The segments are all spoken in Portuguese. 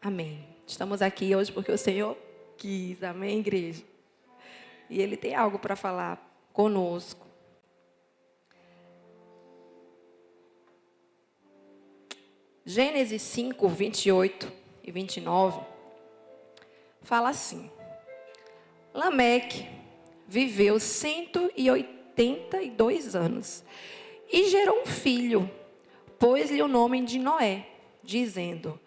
Amém. Estamos aqui hoje porque o Senhor quis. Amém, igreja? E Ele tem algo para falar conosco. Gênesis 5, 28 e 29 fala assim: Lameque viveu 182 anos e gerou um filho, pôs-lhe o nome de Noé, dizendo: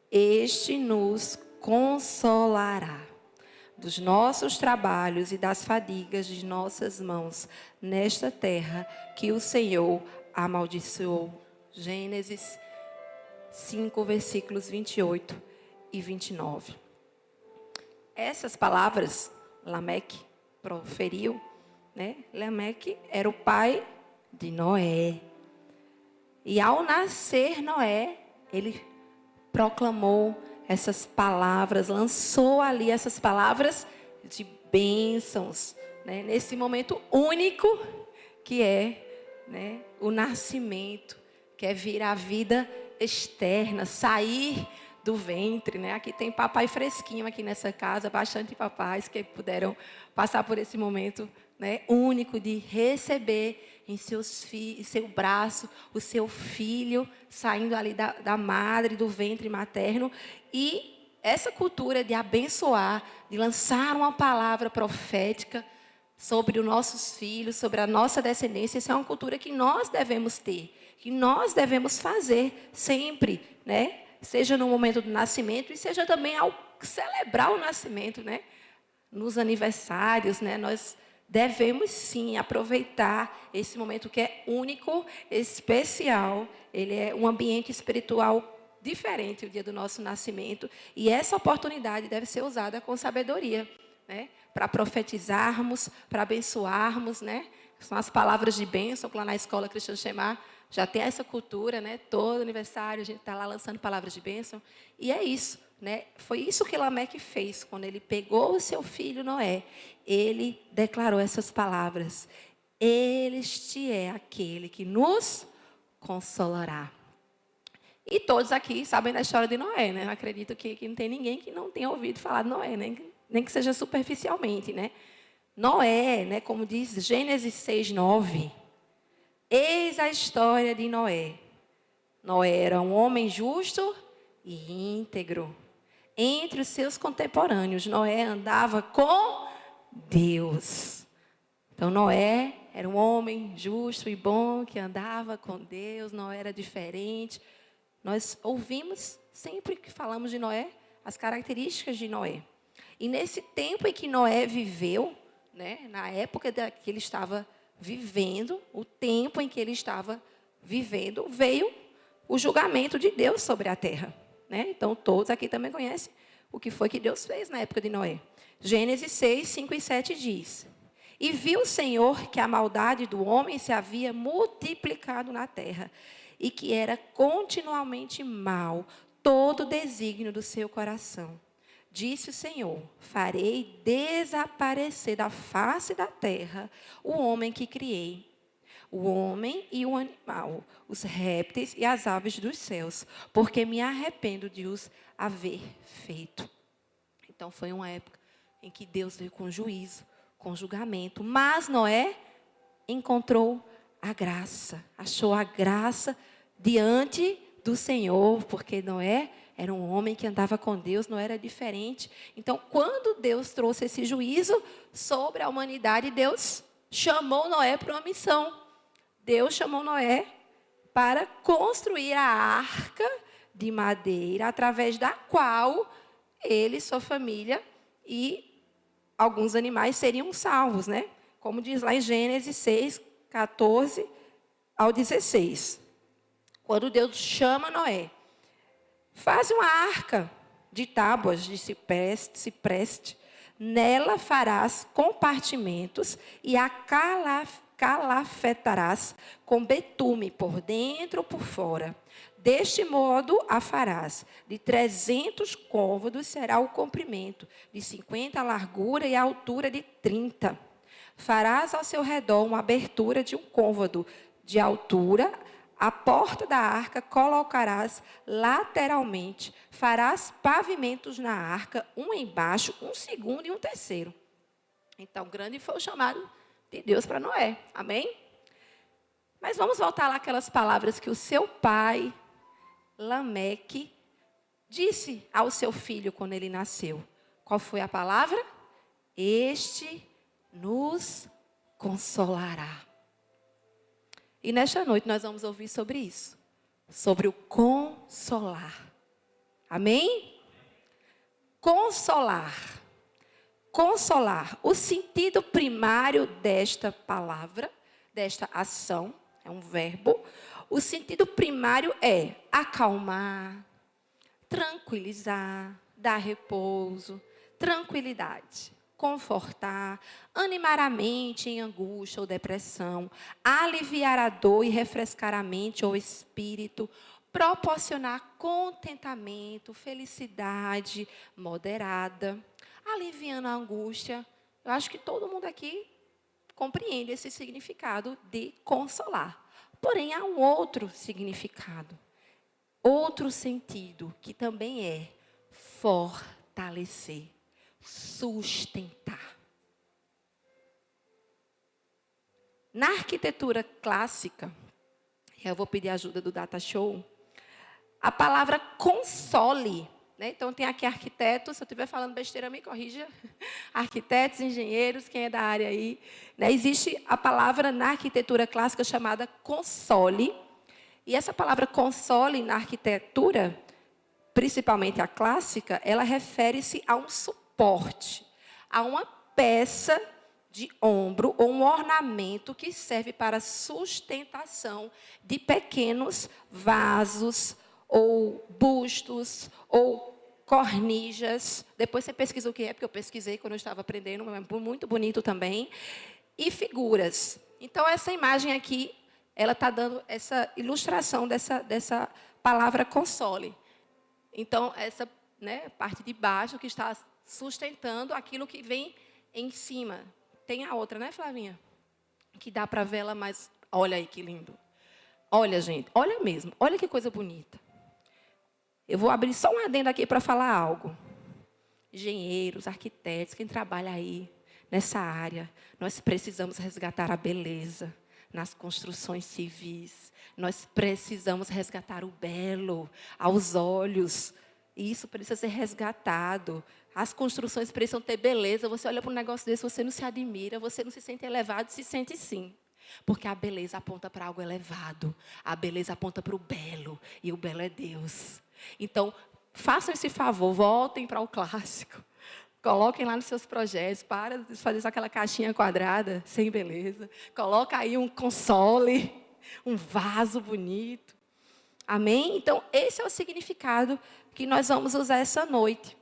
Este nos consolará dos nossos trabalhos e das fadigas de nossas mãos nesta terra que o Senhor amaldiçoou. Gênesis 5, versículos 28 e 29. Essas palavras Lameque proferiu, né? Lameque era o pai de Noé. E ao nascer Noé, ele proclamou essas palavras, lançou ali essas palavras de bênçãos, né? Nesse momento único que é, né, o nascimento, que é vir à vida externa, sair do ventre, né? Aqui tem papai fresquinho aqui nessa casa, bastante papais que puderam passar por esse momento, né, único de receber em seu braço o seu filho saindo ali da madre, do ventre materno. E essa cultura de abençoar, de lançar uma palavra profética sobre os nossos filhos, sobre a nossa descendência, essa é uma cultura que nós devemos ter, que nós devemos fazer sempre, né? Seja no momento do nascimento e seja também ao celebrar o nascimento, né? Nos aniversários, né? Nós devemos sim aproveitar esse momento que é único, especial. Ele é um ambiente espiritual diferente, o dia do nosso nascimento. E essa oportunidade deve ser usada com sabedoria, né? Para profetizarmos, para abençoarmos, né? São as palavras de bênção, que lá na escola Cristã Shemar já tem essa cultura, né? Todo aniversário a gente está lá lançando palavras de bênção. E é isso, né? Foi isso que Lameque fez quando ele pegou o seu filho Noé. Ele declarou essas palavras: Este é aquele que nos consolará. E todos aqui sabem da história de Noé, né? Eu acredito que não tem ninguém que não tenha ouvido falar de Noé, né? Nem que seja superficialmente, né? Noé, né? Como diz Gênesis 6, 9. Eis a história de Noé. Noé era um homem justo e íntegro. Entre os seus contemporâneos, Noé andava com Deus. Então, Noé era um homem justo e bom que andava com Deus. Noé era diferente. Nós ouvimos, sempre que falamos de Noé, as características de Noé. E nesse tempo em que Noé viveu, né, na época que ele estava vivendo, o tempo em que ele estava vivendo, veio o julgamento de Deus sobre a terra, né? Então, todos aqui também conhecem o que foi que Deus fez na época de Noé. Gênesis 6, 5 e 7 diz: E viu o Senhor que a maldade do homem se havia multiplicado na terra, e que era continuamente mau todo o desígnio do seu coração. Disse o Senhor: Farei desaparecer da face da terra o homem que criei, o homem e o animal, os répteis e as aves dos céus, porque me arrependo de os haver feito. Então foi uma época em que Deus veio com juízo, com julgamento, mas Noé encontrou a graça, achou a graça diante do Senhor, porque Noé era um homem que andava com Deus, não era diferente. Então, quando Deus trouxe esse juízo sobre a humanidade, Deus chamou Noé para uma missão. Deus chamou Noé para construir a arca de madeira, através da qual ele, sua família e alguns animais seriam salvos, né? Como diz lá em Gênesis 6, 14 ao 16. Quando Deus chama Noé: Faz uma arca de tábuas de cipreste, nela farás compartimentos e a calafetarás com betume por dentro ou por fora. Deste modo a farás. De 300 côvados será o comprimento, de 50 a largura e a altura de 30. Farás ao seu redor uma abertura de um côvado de altura A porta da arca colocarás lateralmente. Farás pavimentos na arca, um embaixo, um segundo e um terceiro. Então, grande foi o chamado de Deus para Noé. Amém? Mas vamos voltar lá àquelas palavras que o seu pai, Lameque, disse ao seu filho quando ele nasceu. Qual foi a palavra? Este nos consolará. E nesta noite nós vamos ouvir sobre isso. Sobre o consolar. Amém? Consolar. Consolar. O sentido primário desta palavra, desta ação, é um verbo. O sentido primário é acalmar, tranquilizar, dar repouso, tranquilidade, confortar, animar a mente em angústia ou depressão, aliviar a dor e refrescar a mente ou espírito, proporcionar contentamento, felicidade moderada, aliviando a angústia. Eu acho que todo mundo aqui compreende esse significado de consolar. Porém, há um outro significado, outro sentido, que também é fortalecer, sustentar. Na arquitetura clássica, eu vou pedir a ajuda do Data Show, a palavra console, né? Então, tem aqui arquitetos, se eu estiver falando besteira, me corrija. Arquitetos, engenheiros, quem é da área aí. Né? Existe a palavra na arquitetura clássica chamada console. E essa palavra console na arquitetura, principalmente a clássica, ela refere-se a um suporte, a uma peça de ombro ou um ornamento que serve para sustentação de pequenos vasos, ou bustos, ou cornijas. Depois você pesquisa o que é, porque eu pesquisei quando eu estava aprendendo, é muito bonito também. E figuras. Então, essa imagem aqui, ela está dando essa ilustração dessa palavra console. Então, essa, né, parte de baixo que está sustentando aquilo que vem em cima. Tem a outra, né, Flavinha? Que dá para ver ela mais... Olha aí que lindo. Olha, gente, olha mesmo. Olha que coisa bonita. Eu vou abrir só um adendo aqui para falar algo. Engenheiros, arquitetos, quem trabalha aí nessa área, nós precisamos resgatar a beleza nas construções civis. Nós precisamos resgatar o belo aos olhos. E isso precisa ser resgatado. As construções precisam ter beleza. Você olha para um negócio desse, você não se admira, você não se sente elevado, se sente sim. Porque a beleza aponta para algo elevado. A beleza aponta para o belo. E o belo é Deus. Então, façam esse favor, voltem para o clássico. Coloquem lá nos seus projetos, para de fazer só aquela caixinha quadrada, sem beleza. Coloca aí um console, um vaso bonito. Amém? Então, esse é o significado que nós vamos usar essa noite.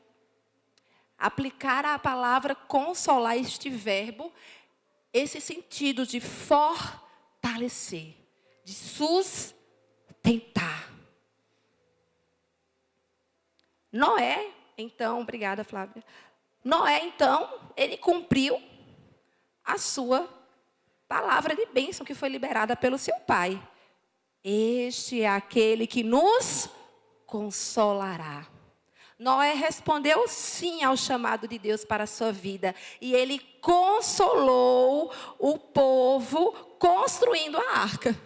Aplicar a palavra consolar, este verbo, esse sentido de fortalecer, de sustentar. Noé, então, obrigada, Flávia. Noé, então, ele cumpriu a sua palavra de bênção que foi liberada pelo seu pai. Este é aquele que nos consolará. Noé respondeu sim ao chamado de Deus para a sua vida. E ele consolou o povo construindo a arca.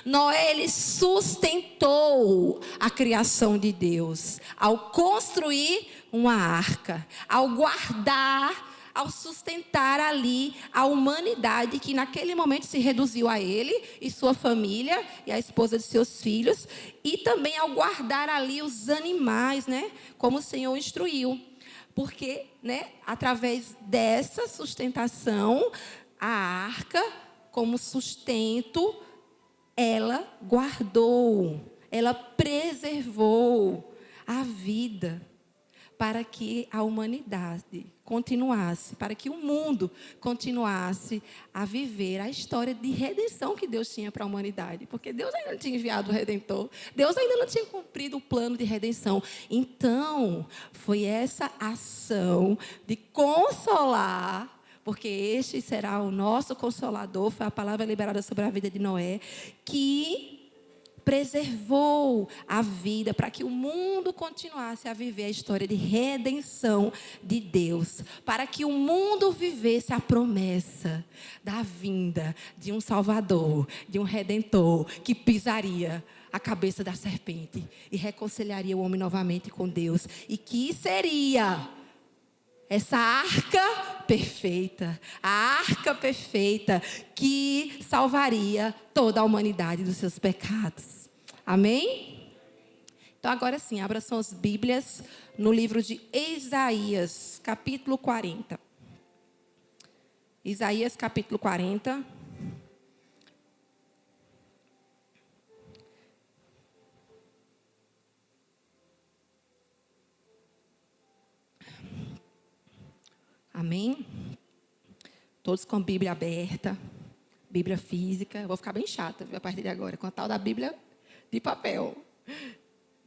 Noé, ele sustentou a criação de Deus ao construir uma arca, ao guardar, ao sustentar ali a humanidade que naquele momento se reduziu a ele e sua família e a esposa de seus filhos, e também ao guardar ali os animais, né, como o Senhor instruiu. Porque, né, através dessa sustentação, a arca, como sustento, ela guardou, ela preservou a vida para que a humanidade continuasse, para que o mundo continuasse a viver a história de redenção que Deus tinha para a humanidade. Porque Deus ainda não tinha enviado o Redentor, Deus ainda não tinha cumprido o plano de redenção. Então, foi essa ação de consolar, porque este será o nosso consolador, foi a palavra liberada sobre a vida de Noé, que preservou a vida para que o mundo continuasse a viver a história de redenção de Deus, para que o mundo vivesse a promessa da vinda de um Salvador, de um Redentor, que pisaria a cabeça da serpente e reconciliaria o homem novamente com Deus, e que seria essa arca perfeita, a arca perfeita que salvaria toda a humanidade dos seus pecados. Amém? Então agora sim, abra suas Bíblias no livro de Isaías, capítulo 40. Isaías, capítulo 40. Amém? Todos com a Bíblia aberta, Bíblia física. Eu vou ficar bem chata, viu, a partir de agora, com a tal da Bíblia de papel.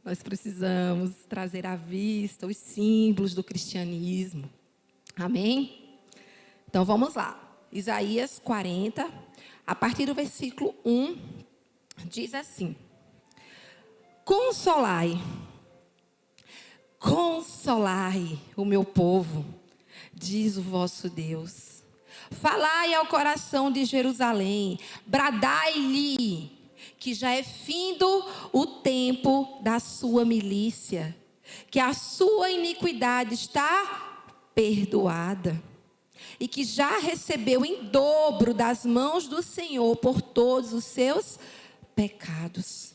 Nós precisamos trazer à vista os símbolos do cristianismo. Amém? Então vamos lá. Isaías 40, a partir do versículo 1, diz assim: Consolai o meu povo, diz o vosso Deus. Falai ao coração de Jerusalém, bradai-lhe, que já é findo o tempo da sua milícia, que a sua iniquidade está perdoada, e que já recebeu em dobro das mãos do Senhor por todos os seus pecados.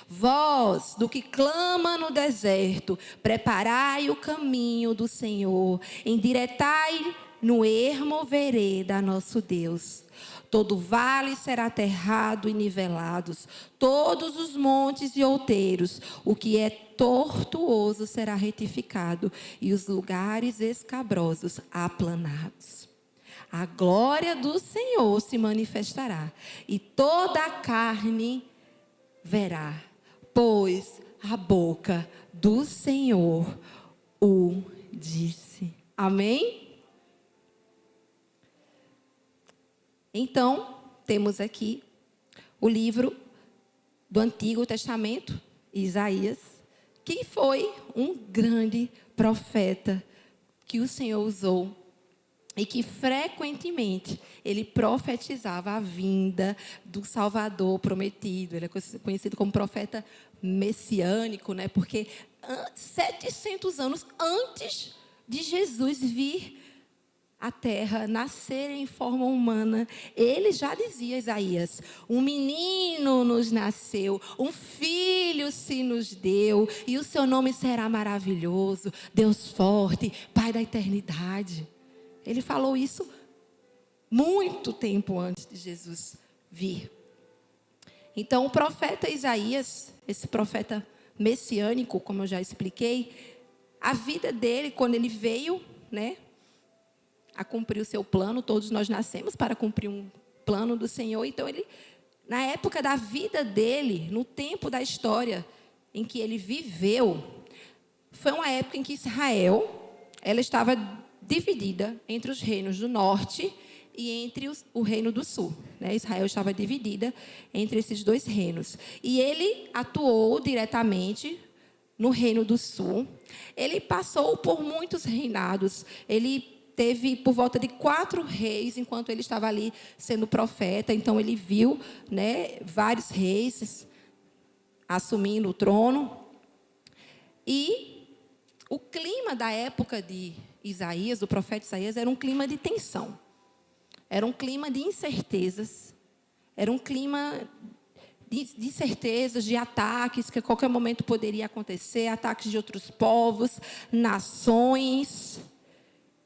Vós, do que clama no deserto, preparai o caminho do Senhor, endireitai no ermo vereda nosso Deus. Todo vale será aterrado e nivelados, todos os montes e outeiros, o que é tortuoso será retificado, e os lugares escabrosos aplanados. A glória do Senhor se manifestará, e toda a carne verá, pois a boca do Senhor o disse. Amém? Então, temos aqui o livro do Antigo Testamento, Isaías, que foi um grande profeta que o Senhor usou e que frequentemente ele profetizava a vinda do Salvador prometido. Ele é conhecido como profeta messiânico, né? Porque 700 anos antes de Jesus vir à terra, nascer em forma humana, ele já dizia, Isaías: um menino nos nasceu, um filho se nos deu, e o seu nome será maravilhoso, Deus forte, Pai da eternidade. Ele falou isso muito tempo antes de Jesus vir. Então, o profeta Isaías, esse profeta messiânico, como eu já expliquei, a vida dele, quando ele veio, né, a cumprir o seu plano, todos nós nascemos para cumprir um plano do Senhor. Então, ele, na época da vida dele, no tempo da história em que ele viveu, foi uma época em que Israel, ela estava dividida entre os reinos do norte e entre o reino do sul, né? Israel estava dividida entre esses dois reinos. E ele atuou diretamente no reino do sul. Ele passou por muitos reinados. Ele teve por volta de 4 reis enquanto ele estava ali sendo profeta. Então ele viu, né, vários reis assumindo o trono. E o clima da época de Isaías, do profeta Isaías, era um clima de tensão. Era um clima de incertezas. Era um clima de incertezas, de ataques que a qualquer momento poderia acontecer, ataques de outros povos, nações.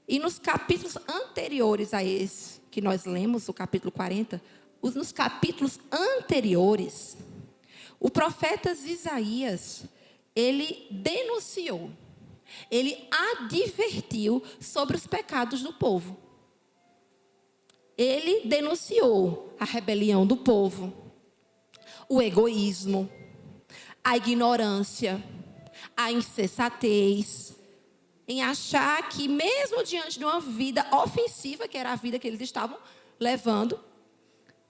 E nos capítulos anteriores a esse, que nós lemos, o capítulo 40, nos capítulos anteriores, o profeta Isaías, ele denunciou, ele advertiu sobre os pecados do povo. Ele denunciou a rebelião do povo, o egoísmo, a ignorância, a insensatez, em achar que mesmo diante de uma vida ofensiva, que era a vida que eles estavam levando,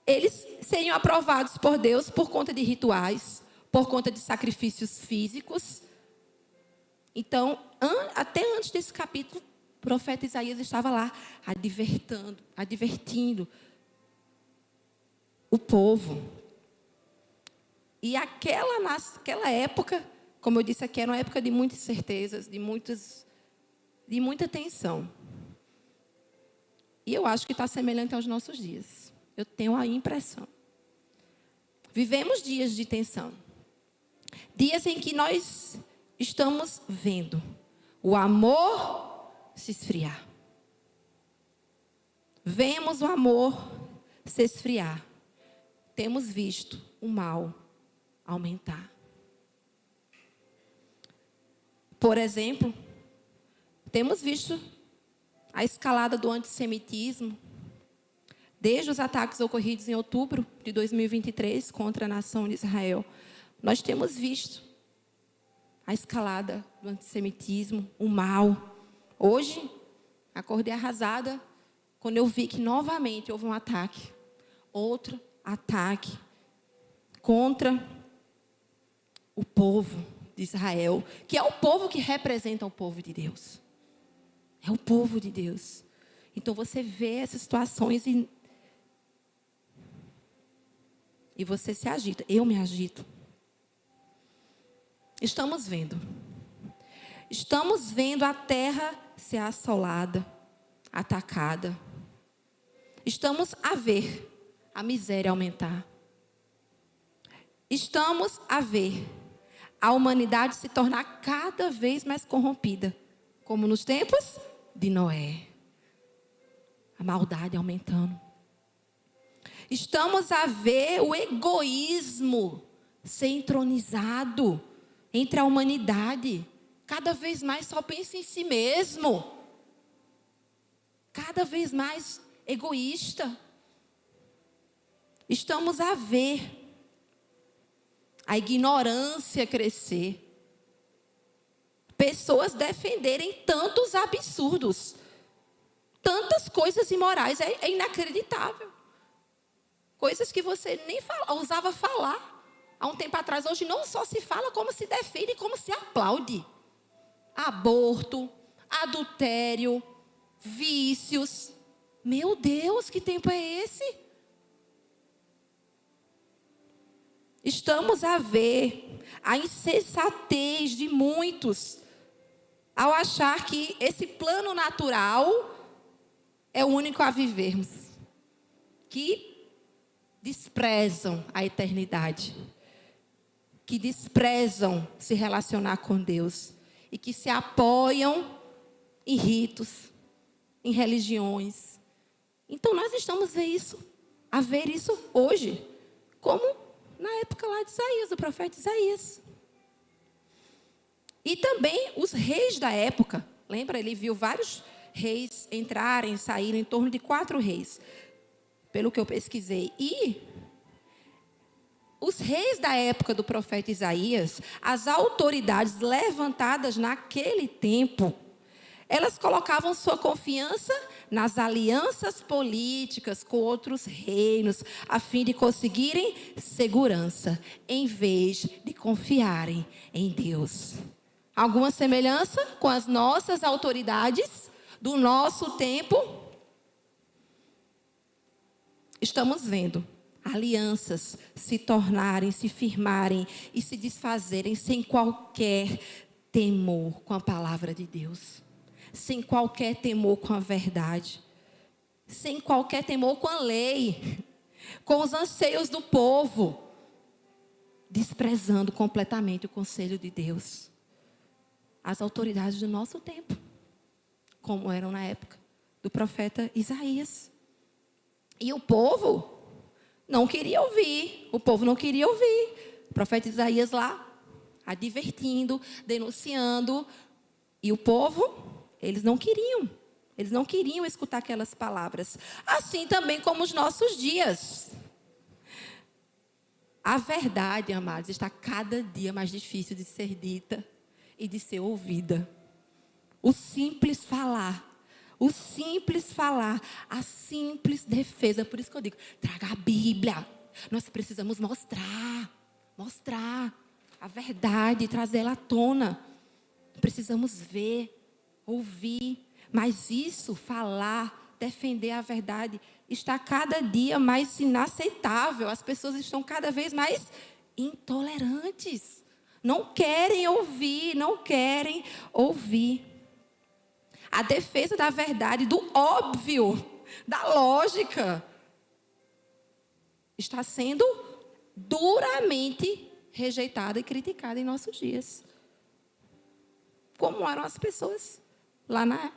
eles seriam aprovados por Deus por conta de rituais, por conta de sacrifícios físicos. Então, até antes desse capítulo, o profeta Isaías estava lá advertindo o povo. E naquela época, como eu disse aqui, era uma época de muitas certezas, de muita tensão. E eu acho que está semelhante aos nossos dias. Eu tenho a impressão. Vivemos dias de tensão. Dias em que nós estamos vendo o amor se esfriar. Vemos o amor se esfriar. Temos visto o mal aumentar. Por exemplo, temos visto a escalada do antissemitismo, desde os ataques ocorridos em outubro de 2023 contra a nação de Israel. Nós temos visto a escalada do antissemitismo, o mal. Hoje, acordei arrasada quando eu vi que novamente houve um ataque. Outro ataque contra o povo de Israel, que é o povo que representa o povo de Deus. É o povo de Deus. Então você vê essas situações e você se agita. Eu me agito. Estamos vendo a terra ser assolada, atacada. Estamos a ver a miséria aumentar. Estamos a ver a humanidade se tornar cada vez mais corrompida, como nos tempos de Noé. A maldade aumentando. Estamos a ver o egoísmo ser entronizado entre a humanidade. Cada vez mais só pensa em si mesmo. Cada vez mais egoísta. Estamos a ver a ignorância crescer. Pessoas defenderem tantos absurdos. Tantas coisas imorais. É inacreditável. Coisas que você nem ousava falar há um tempo atrás. Hoje não só se fala, como se defende, como se aplaude. Aborto, adultério, vícios. Meu Deus, que tempo é esse? Estamos a ver a insensatez de muitos ao achar que esse plano natural é o único a vivermos. Que desprezam a eternidade. Que desprezam se relacionar com Deus. E que se apoiam em ritos, em religiões. Então nós estamos a ver isso hoje, como na época lá de Isaías, do profeta Isaías. E também os reis da época, lembra? Ele viu vários reis entrarem, saírem, em torno de 4 reis, pelo que eu pesquisei. E os reis da época do profeta Isaías, as autoridades levantadas naquele tempo, elas colocavam sua confiança nas alianças políticas com outros reinos, a fim de conseguirem segurança, em vez de confiarem em Deus. Alguma semelhança com as nossas autoridades do nosso tempo? Estamos vendo alianças se tornarem, se firmarem e se desfazerem sem qualquer temor com a palavra de Deus. Sem qualquer temor com a verdade. Sem qualquer temor com a lei. Com os anseios do povo. Desprezando completamente o conselho de Deus. As autoridades do nosso tempo. Como eram na época do profeta Isaías. E o povo não queria ouvir. O povo não queria ouvir. O profeta Isaías lá, advertindo, denunciando. E o povo, eles não queriam. Eles não queriam escutar aquelas palavras. Assim também como os nossos dias. A verdade, amados, está cada dia mais difícil de ser dita e de ser ouvida. O simples falar, O simples falar, a simples defesa. Por isso que eu digo, traga a Bíblia. Nós precisamos mostrar a verdade, trazer ela à tona. Precisamos ver, ouvir. Mas isso, falar, defender a verdade, está cada dia mais inaceitável. As pessoas estão cada vez mais intolerantes. Não querem ouvir, não querem ouvir. A defesa da verdade, do óbvio, da lógica, está sendo duramente rejeitada e criticada em nossos dias. Como eram as pessoas lá na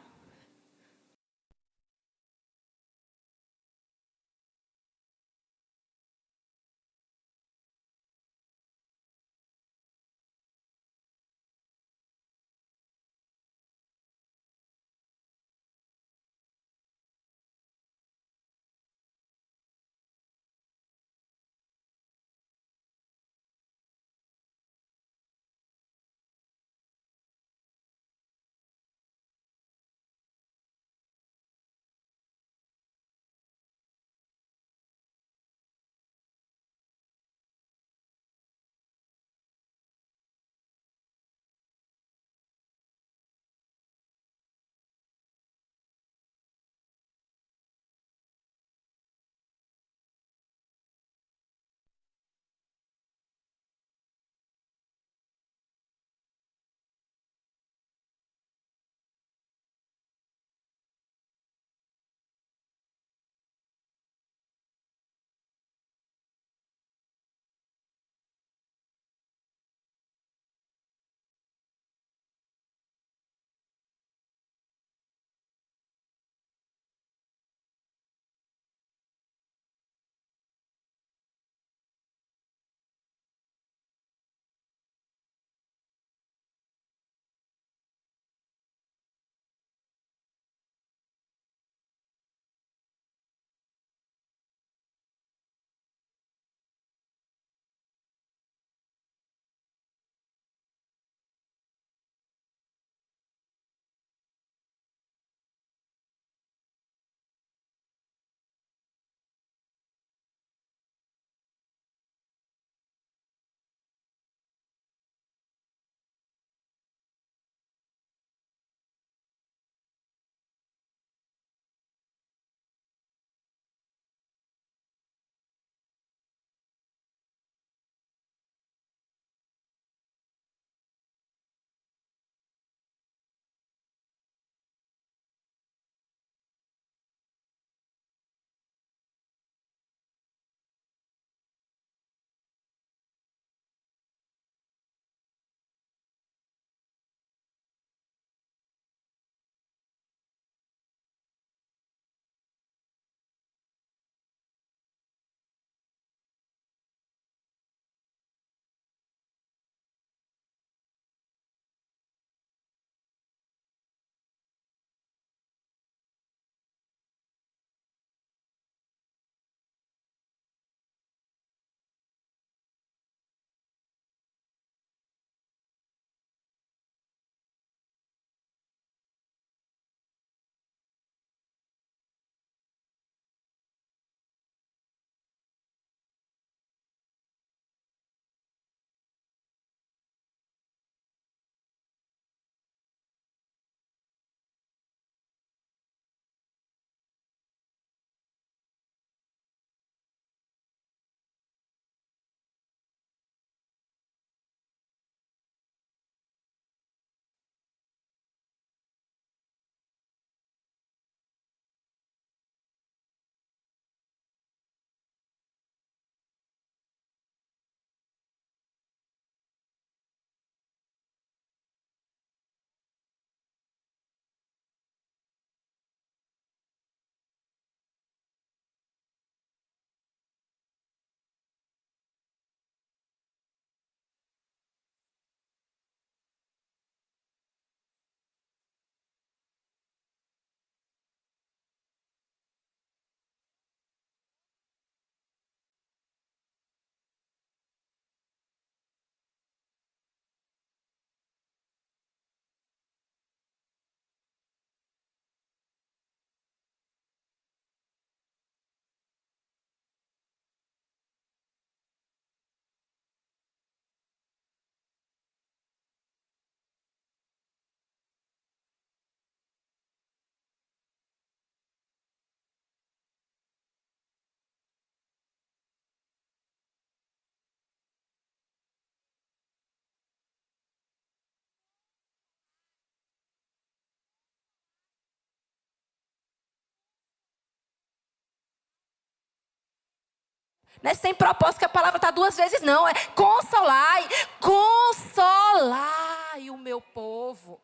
Não é sem propósito que a palavra está 2 vezes, não. É consolai, consolai o meu povo.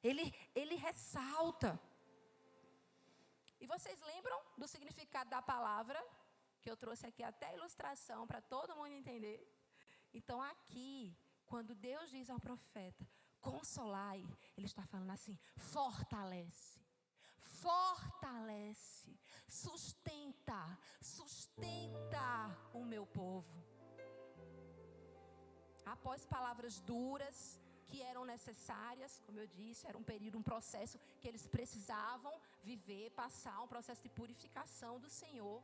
Ele ressalta. E vocês lembram do significado da palavra? Que eu trouxe aqui até a ilustração para todo mundo entender. Então aqui, quando Deus diz ao profeta, consolai, Ele está falando assim, fortalece. Fortalece, sustenta o meu povo. Após palavras duras que eram necessárias, como eu disse, era um período, um processo que eles precisavam viver, passar um processo de purificação do Senhor,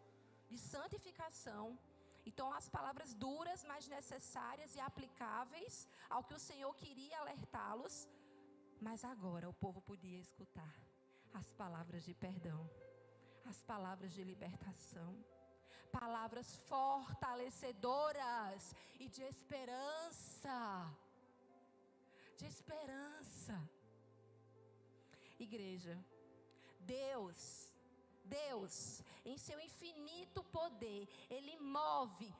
de santificação. Então as palavras duras, mas necessárias e aplicáveis ao que o Senhor queria alertá-los, mas agora o povo podia escutar as palavras de perdão, as palavras de libertação, palavras fortalecedoras e de esperança. De esperança. Igreja, Deus, em seu infinito poder, Ele move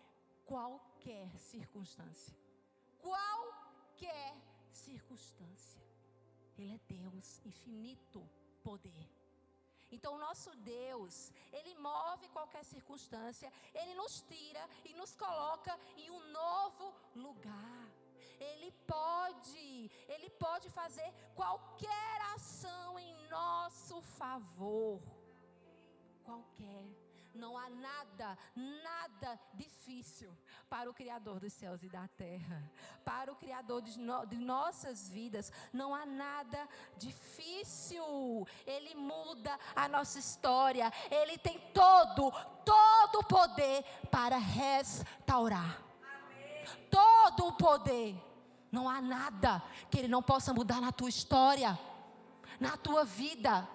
qualquer circunstância. Qualquer circunstância. Ele é Deus, infinito poder. Então o nosso Deus, Ele move qualquer circunstância, Ele nos tira e nos coloca em um novo lugar. Ele pode fazer qualquer ação em nosso favor. Qualquer. Não há nada difícil para o Criador dos céus e da terra. Para o Criador de nossas vidas, não há nada difícil. Ele muda a nossa história. Ele tem todo o poder para restaurar. Todo o poder. Não há nada que Ele não possa mudar na tua história, na tua vida.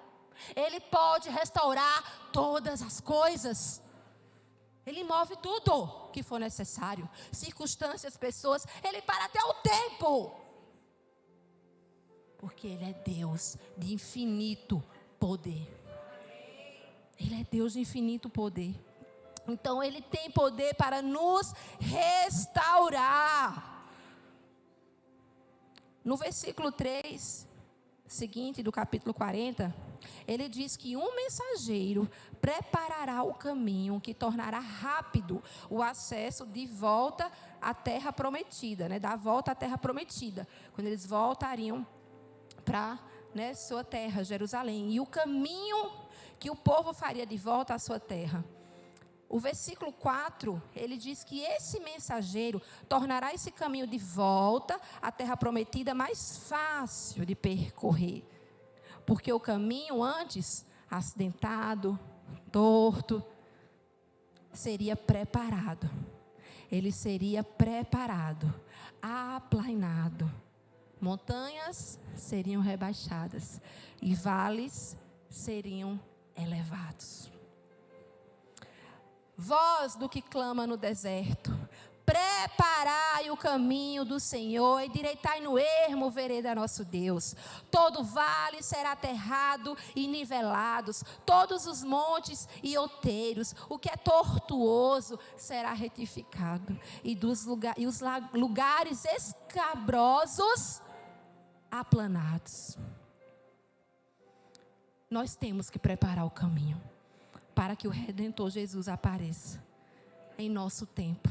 Ele pode restaurar todas as coisas. Ele move tudo que for necessário. Circunstâncias, pessoas. Ele para até o tempo. Porque Ele é Deus de infinito poder. Ele é Deus de infinito poder. Então Ele tem poder para nos restaurar. No versículo 3, seguinte do capítulo 40, Ele diz que um mensageiro preparará o caminho que tornará rápido o acesso de volta à terra prometida, da volta à terra prometida, quando eles voltariam para sua terra, Jerusalém, e o caminho que o povo faria de volta à sua terra. O versículo 4, ele diz que esse mensageiro tornará esse caminho de volta à terra prometida mais fácil de percorrer. Porque o caminho antes, acidentado, torto, seria preparado. Ele seria preparado, aplainado. Montanhas seriam rebaixadas e vales seriam elevados. Voz do que clama no deserto, preparai o caminho do Senhor, endireitai no ermo vereda nosso Deus. Todo vale será aterrado e nivelados, todos os montes e outeiros, o que é tortuoso será retificado, e os lugares escabrosos aplanados. Nós temos que preparar o caminho para que o Redentor Jesus apareça em nosso tempo.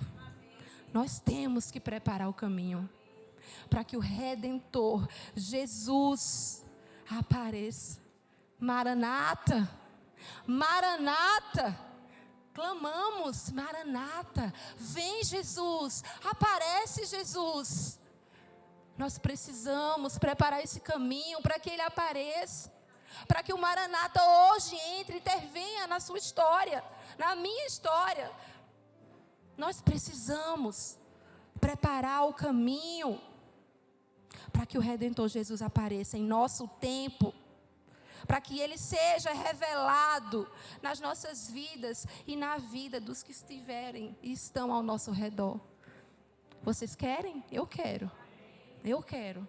Nós temos que preparar o caminho para que o Redentor Jesus apareça. Maranata, Maranata, clamamos, Maranata, vem Jesus, aparece Jesus. Nós precisamos preparar esse caminho para que Ele apareça. Para que o Maranata hoje entre e intervenha na sua história, na minha história. Nós precisamos preparar o caminho para que o Redentor Jesus apareça em nosso tempo. Para que Ele seja revelado nas nossas vidas e na vida dos que estiverem e estão ao nosso redor. Vocês querem? Eu quero. Eu quero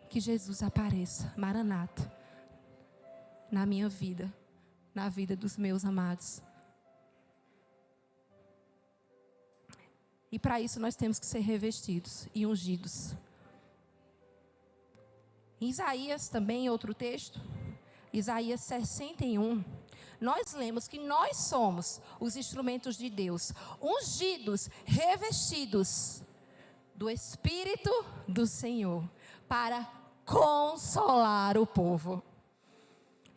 que Jesus apareça, Maranata, na minha vida, na vida dos meus amados. E para isso nós temos que ser revestidos e ungidos. Em Isaías também, outro texto, Isaías 61, nós lemos que nós somos os instrumentos de Deus, ungidos, revestidos do Espírito do Senhor, para consolar o povo.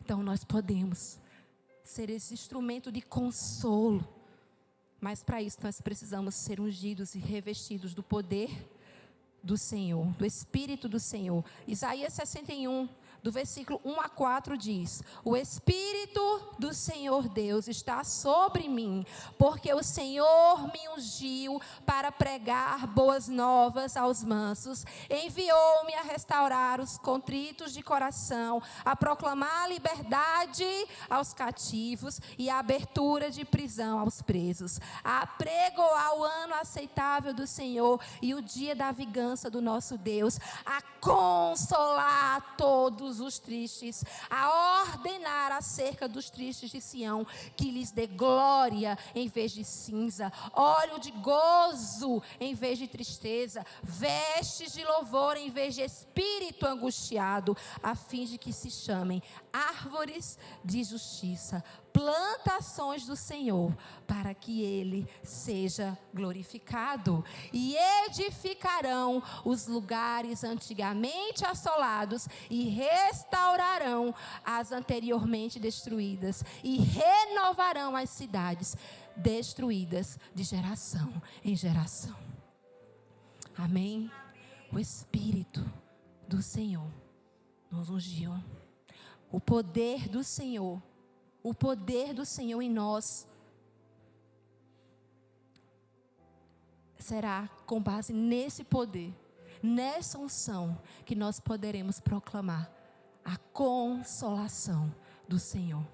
Então nós podemos ser esse instrumento de consolo, mas para isso nós precisamos ser ungidos e revestidos do poder do Senhor, do Espírito do Senhor. Isaías 61, do versículo 1 a 4 diz: o Espírito do Senhor Deus está sobre mim, porque o Senhor me ungiu para pregar boas novas aos mansos, enviou-me a restaurar os contritos de coração, a proclamar a liberdade aos cativos e a abertura de prisão aos presos, a apregoar o ano aceitável do Senhor e o dia da vingança do nosso Deus, a consolar todos os tristes, a ordenar acerca dos tristes de Sião, que lhes dê glória em vez de cinza, óleo de gozo em vez de tristeza, vestes de louvor em vez de espírito angustiado, a fim de que se chamem árvores de justiça, plantações do Senhor, para que Ele seja glorificado. E edificarão os lugares antigamente assolados e restaurarão as anteriormente destruídas e renovarão as cidades destruídas de geração em geração. Amém? O Espírito do Senhor nos ungiu. O poder do Senhor em nós será com base nesse poder, nessa unção, que nós poderemos proclamar a consolação do Senhor.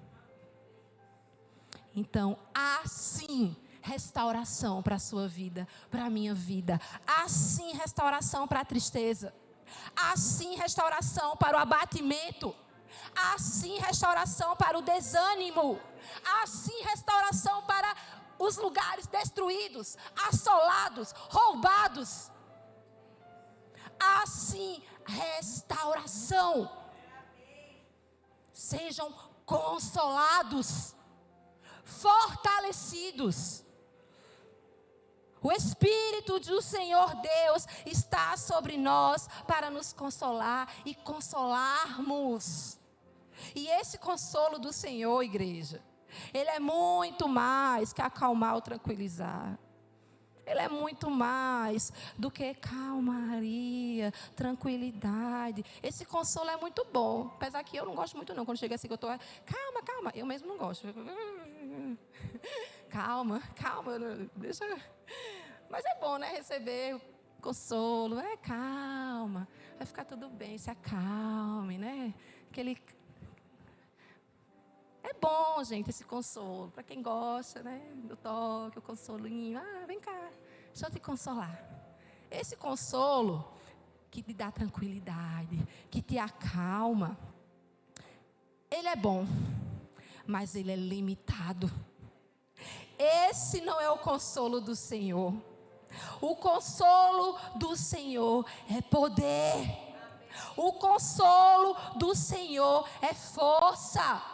Então, assim, restauração para a sua vida, para a minha vida. Assim, restauração para a tristeza. Assim, restauração para o abatimento. Assim, restauração para o desânimo. Assim, restauração para os lugares destruídos, assolados, roubados. Assim, restauração. Sejam consolados, fortalecidos. O Espírito do Senhor Deus está sobre nós para nos consolar e consolarmos. E esse consolo do Senhor, igreja, ele é muito mais que acalmar ou tranquilizar. Ele é muito mais do que calmaria, tranquilidade. Esse consolo é muito bom. Apesar que eu não gosto muito não. Quando chega assim que eu estou... Calma, calma. Eu mesmo não gosto. Calma, calma. Deixa... Mas é bom, né? Receber consolo. Calma. Vai ficar tudo bem. Se acalme, né? Aquele... É bom, gente, esse consolo. Para quem gosta, né? Do toque, o consolinho. Vem cá, deixa eu te consolar. Esse consolo que te dá tranquilidade, que te acalma, ele é bom, mas ele é limitado. Esse não é o consolo do Senhor. O consolo do Senhor é poder. O consolo do Senhor é força.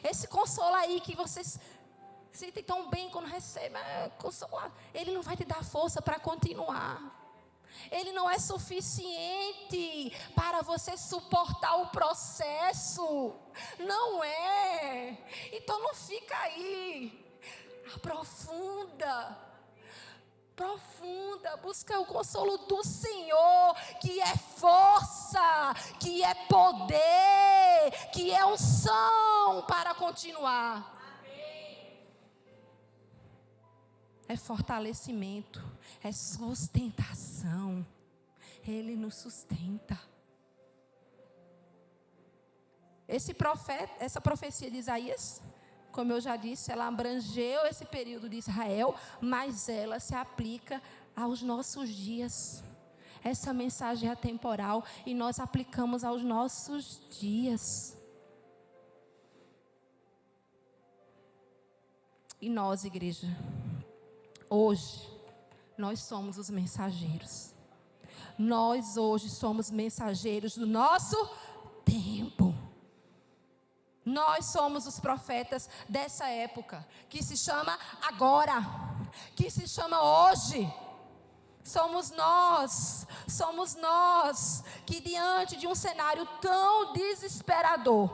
Esse consolo aí que vocês sentem tão bem quando recebem, consolado, ele não vai te dar força para continuar. Ele não é suficiente para você suportar o processo. Não é. Então não fica aí. Profunda, busca o consolo do Senhor, que é força, que é poder, que é unção para continuar. Amém. É fortalecimento, é sustentação. Ele nos sustenta. Essa profecia de Isaías, como eu já disse, ela abrangeu esse período de Israel, mas ela se aplica aos nossos dias. Essa mensagem é atemporal e nós aplicamos aos nossos dias. E nós, igreja, hoje, Nós somos os mensageiros. Nós hoje somos mensageiros do nosso tempo. Nós somos os profetas dessa época, que se chama agora, que se chama hoje. Somos nós que diante de um cenário tão desesperador,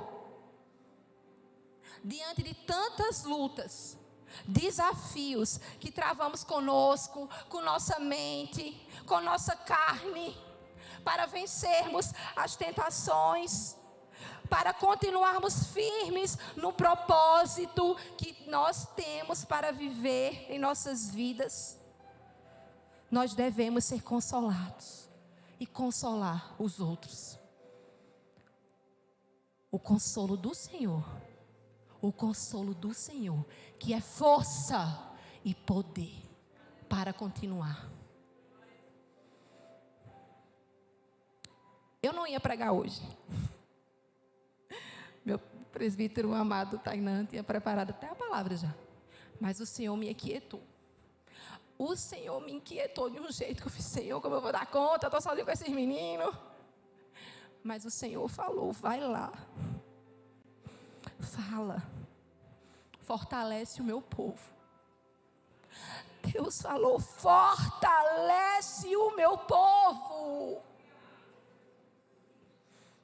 diante de tantas lutas, desafios que travamos conosco, com nossa mente, com nossa carne, para vencermos as tentações, para continuarmos firmes no propósito que nós temos para viver em nossas vidas, nós devemos ser consolados e consolar os outros. O consolo do Senhor, que é força e poder para continuar. Eu não ia pregar hoje. Meu presbítero amado Tainan tinha preparado até a palavra já. Mas o Senhor me aquietou. O Senhor me inquietou de um jeito que eu fiz, Senhor, como eu vou dar conta? Eu estou sozinho com esses meninos. Mas o Senhor falou, vai lá. Fala. Fortalece o meu povo. Deus falou, fortalece o meu povo.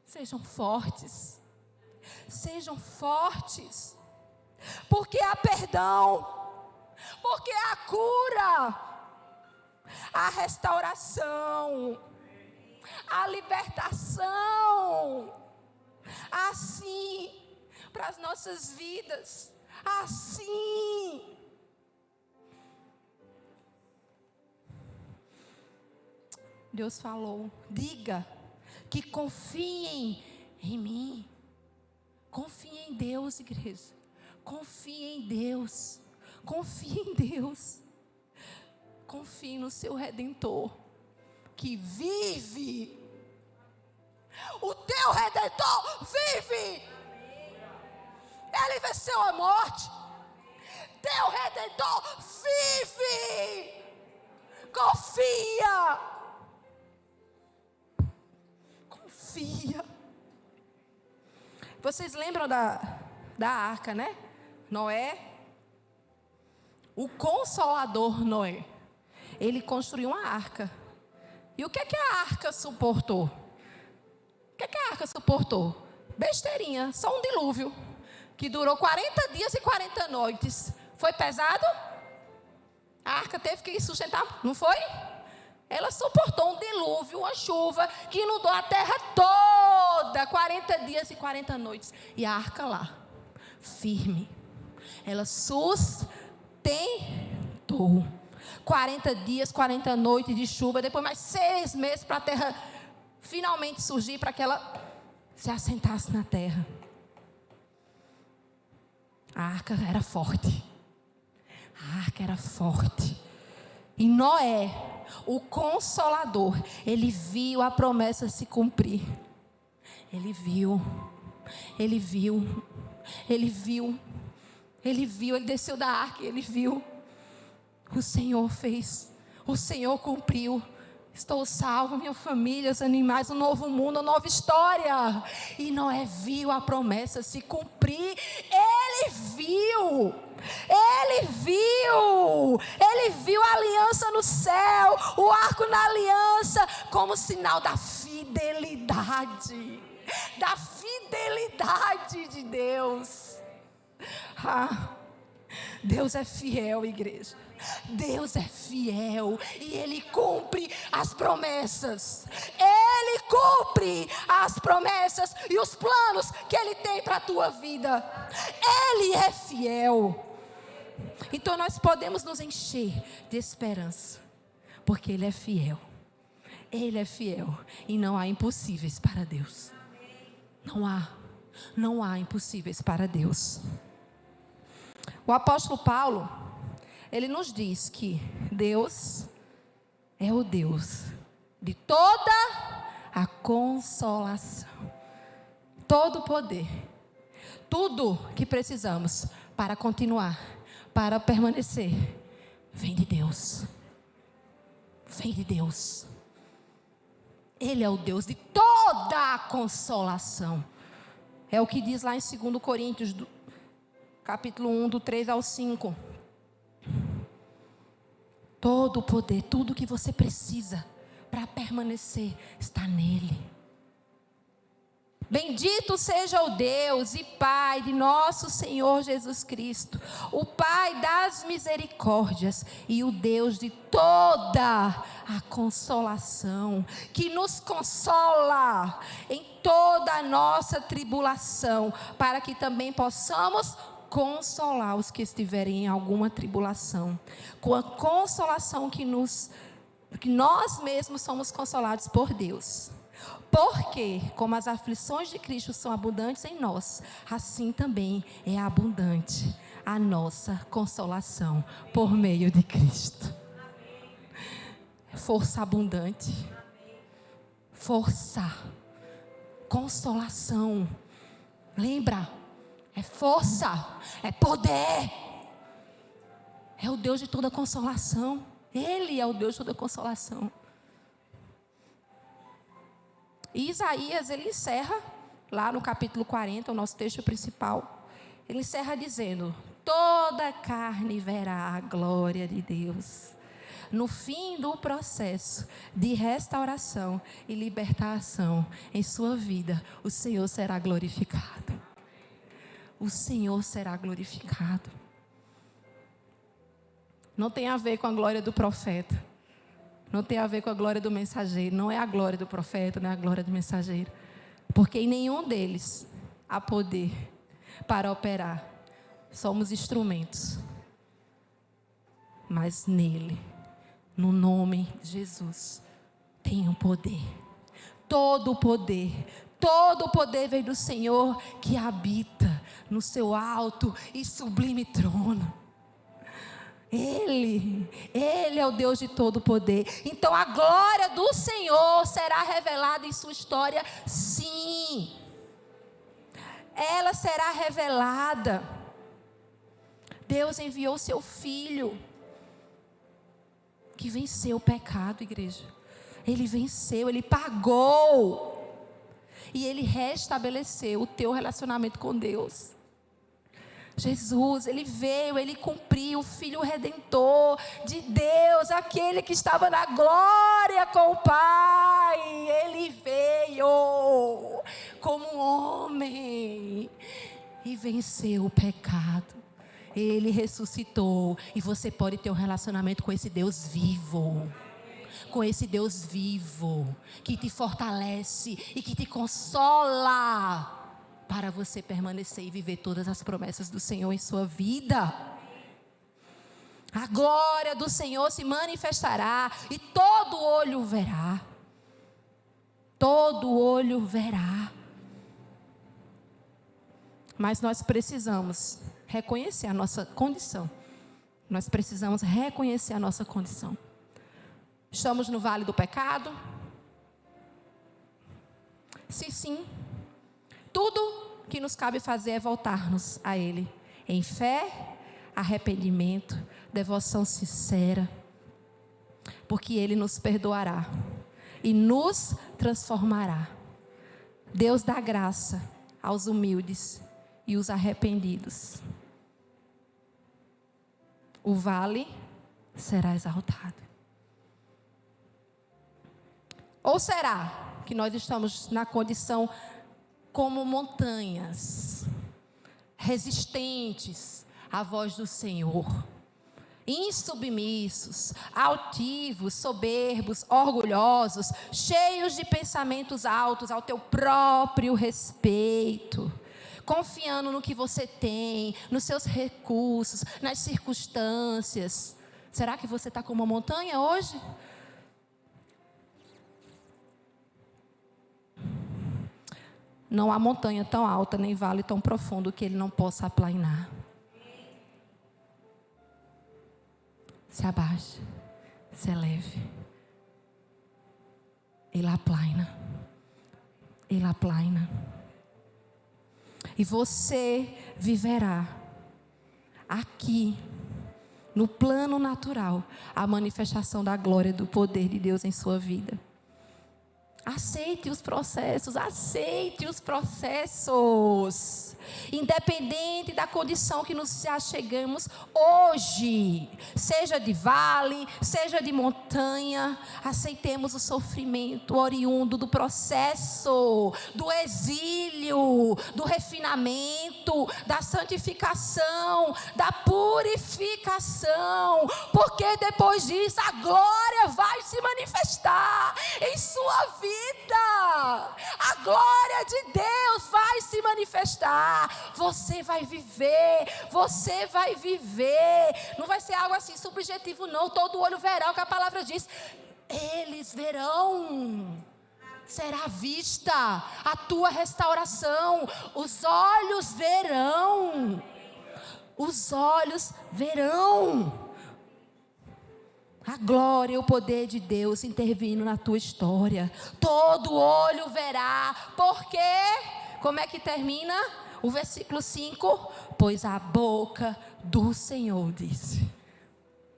Sejam fortes. Sejam fortes. Porque há perdão. Porque há cura, a restauração, a libertação, assim, para as nossas vidas, assim. Deus falou, diga que confiem em mim. Confie em Deus, igreja. Confie em Deus. Confie em Deus. Confie no seu Redentor, que vive. O teu Redentor vive. Ele venceu a morte. Teu Redentor vive. Confia. Confia. Vocês lembram da arca, né? Noé. O Consolador Noé, ele construiu uma arca. E o que é que a arca suportou? O que é que a arca suportou? Besteirinha, só um dilúvio, que durou 40 dias e 40 noites. Foi pesado? A arca teve que sustentar, não foi? Ela suportou um dilúvio, uma chuva, que inundou a terra toda, 40 dias e 40 noites. E a arca lá, firme. Ela sustentou. 40 dias, 40 noites de chuva, depois mais 6 meses para a terra finalmente surgir, para que ela se assentasse na terra. A arca era forte. A arca era forte. E Noé, o Consolador, ele viu a promessa se cumprir. Ele viu, ele desceu da arca e ele viu. O Senhor fez, o Senhor cumpriu. Estou salvo, minha família, os animais, um novo mundo, uma nova história. E Noé viu a promessa se cumprir. Ele viu a aliança no céu, o arco na aliança, como sinal da fidelidade de Deus. Deus é fiel, igreja. Deus é fiel e Ele cumpre as promessas. Ele cumpre as promessas e os planos que Ele tem para a tua vida. Ele é fiel. Então nós podemos nos encher de esperança, porque Ele é fiel. Ele é fiel e não há impossíveis para Deus. Não há impossíveis para Deus. O apóstolo Paulo, ele nos diz que Deus é o Deus de toda a consolação, todo o poder, tudo que precisamos para continuar, para permanecer, vem de Deus. vem de Deus. Ele é o Deus de toda a consolação. É o que diz lá em 2 Coríntios, capítulo 1, do 3 ao 5. Todo o poder, tudo o que você precisa para permanecer, está nele. Bendito seja o Deus e Pai de nosso Senhor Jesus Cristo, o Pai das misericórdias e o Deus de toda a consolação, que nos consola em toda a nossa tribulação, para que também possamos consolar os que estiverem em alguma tribulação, com a consolação que nós mesmos somos consolados por Deus. Porque, como as aflições de Cristo são abundantes em nós, assim também é abundante a nossa consolação por meio de Cristo. Força abundante, força, consolação. Lembra? É força, é poder. É o Deus de toda consolação. Ele é o Deus de toda consolação. E Isaías, ele encerra, lá no capítulo 40, o nosso texto principal, ele encerra dizendo: toda carne verá a glória de Deus. No fim do processo de restauração e libertação em sua vida, o Senhor será glorificado. O Senhor será glorificado. Não tem a ver com a glória do profeta. Não tem a ver com a glória do mensageiro. Não é a glória do profeta, não é a glória do mensageiro. Porque em nenhum deles há poder para operar. Somos instrumentos. Mas nele, no nome de Jesus, tem um poder. Todo o poder vem do Senhor que habita no seu alto e sublime trono. Ele é o Deus de todo poder. Então a glória do Senhor será revelada em sua história, sim. Ela será revelada. Deus enviou seu Filho, que venceu o pecado, igreja. Ele venceu, ele pagou. E ele restabeleceu o teu relacionamento com Deus. Jesus, ele veio, ele cumpriu, o Filho Redentor de Deus, aquele que estava na glória com o Pai. Ele veio como homem e venceu o pecado. Ele ressuscitou e você pode ter um relacionamento com esse Deus vivo. Com esse Deus vivo, que te fortalece e que te consola, para você permanecer e viver todas as promessas do Senhor em sua vida. A glória do Senhor se manifestará e todo olho verá. Todo olho verá. Mas nós precisamos reconhecer a nossa condição. Nós precisamos reconhecer a nossa condição. Estamos no vale do pecado? Se sim, tudo que nos cabe fazer é voltar-nos a Ele em fé, arrependimento, devoção sincera, porque Ele nos perdoará e nos transformará. Deus dá graça aos humildes e os arrependidos. O vale será exaltado. Ou será que nós estamos na condição como montanhas, resistentes à voz do Senhor, insubmissos, altivos, soberbos, orgulhosos, cheios de pensamentos altos ao teu próprio respeito, confiando no que você tem, nos seus recursos, nas circunstâncias? Será que você está como uma montanha hoje? Não há montanha tão alta, nem vale tão profundo que ele não possa aplainar. Se abaixe, se eleve. Ele aplaina. Ele aplaina. E você viverá aqui no plano natural, a manifestação da glória do poder de Deus em sua vida. Aceite os processos, aceite os processos. Independente da condição que nos achegamos hoje, seja de vale, seja de montanha, aceitemos o sofrimento oriundo do processo, do exílio, do refinamento, da santificação, da purificação, porque depois disso a glória vai se manifestar em sua vida. A glória de Deus vai se manifestar. Você vai viver. Você vai viver. Não vai ser algo assim subjetivo, não. Todo olho verá o que a palavra diz. Eles verão. Será vista a tua restauração. Os olhos verão. Os olhos verão. A glória e o poder de Deus intervindo na tua história. Todo olho verá. Por quê? Como é que termina? O versículo 5. Pois a boca do Senhor disse.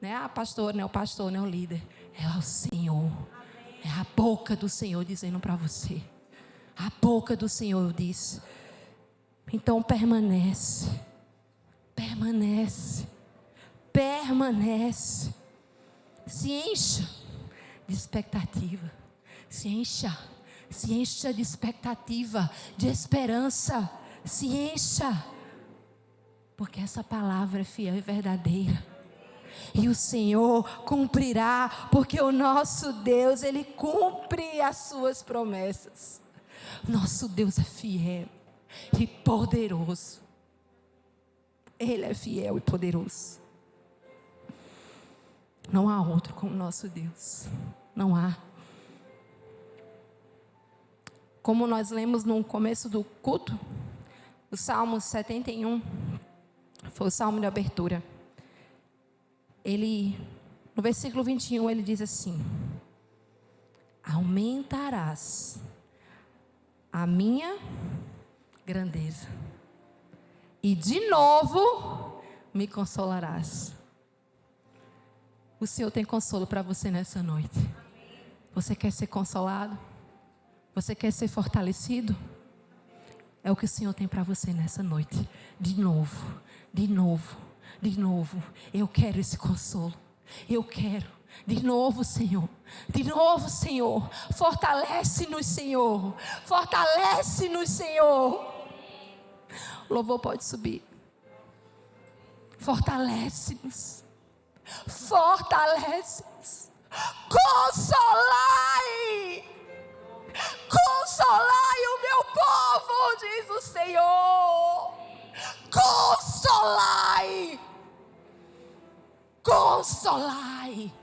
Não é a pastora, não é o pastor, não é o líder. É o Senhor. É a boca do Senhor dizendo para você. A boca do Senhor diz. Então permanece. Permanece. Permanece. Se encha de expectativa. Se encha de expectativa, de esperança. Se encha. Porque essa palavra é fiel e verdadeira. E o Senhor cumprirá, porque o nosso Deus, Ele cumpre as suas promessas. Nosso Deus é fiel e poderoso. Ele é fiel e poderoso. Não há outro como nosso Deus. Não há. Como nós lemos no começo do culto, o Salmo 71, foi o Salmo de abertura. Ele, no versículo 21, ele diz assim: aumentarás a minha grandeza, e de novo me consolarás. O Senhor tem consolo para você nessa noite. Você quer ser consolado? Você quer ser fortalecido? É o que o Senhor tem para você nessa noite. De novo, de novo, de novo. Eu quero esse consolo. Eu quero. De novo, Senhor. De novo, Senhor. Fortalece-nos, Senhor. Fortalece-nos, Senhor. O louvor pode subir. Fortalece-nos. Fortalece-nos. Consolai. Consolai o meu povo, diz o Senhor. Consolai. Consolai.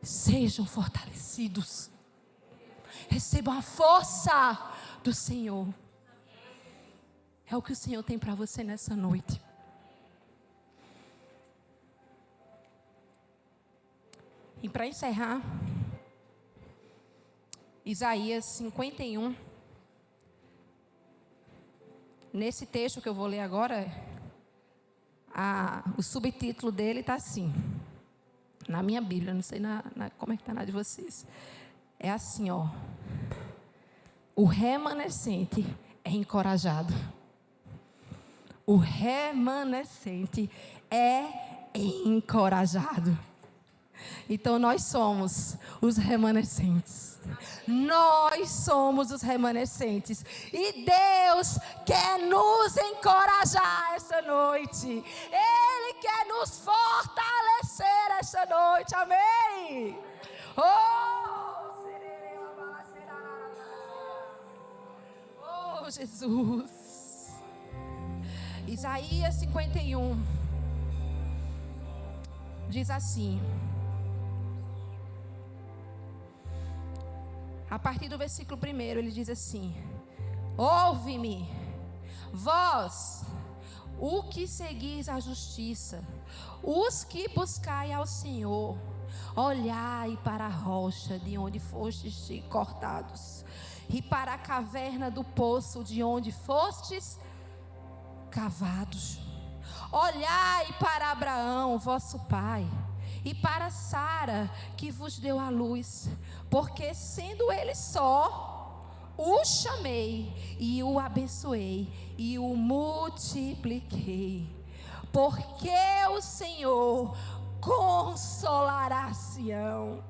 Sejam fortalecidos. Recebam a força do Senhor. É o que o Senhor tem para você nessa noite. E para encerrar, Isaías 51. Nesse texto que eu vou ler agora, o subtítulo dele está assim. Na minha Bíblia, não sei como é que está na de vocês. É assim, ó. O remanescente é encorajado. O remanescente é encorajado. Então nós somos os remanescentes. Nós somos os remanescentes. E Deus quer nos encorajar essa noite. Ele quer nos fortalecer essa noite. Amém. Oh, Jesus. Isaías 51 diz assim. A partir do versículo 1, ele diz assim: ouve-me, vós, o que seguis a justiça, os que buscai ao Senhor, olhai para a rocha de onde fostes cortados, e para a caverna do poço de onde fostes cavados. Olhai para Abraão, vosso pai, e para Sara, que vos deu a luz, porque sendo ele só, o chamei e o abençoei e o multipliquei. Porque o Senhor consolará Sião,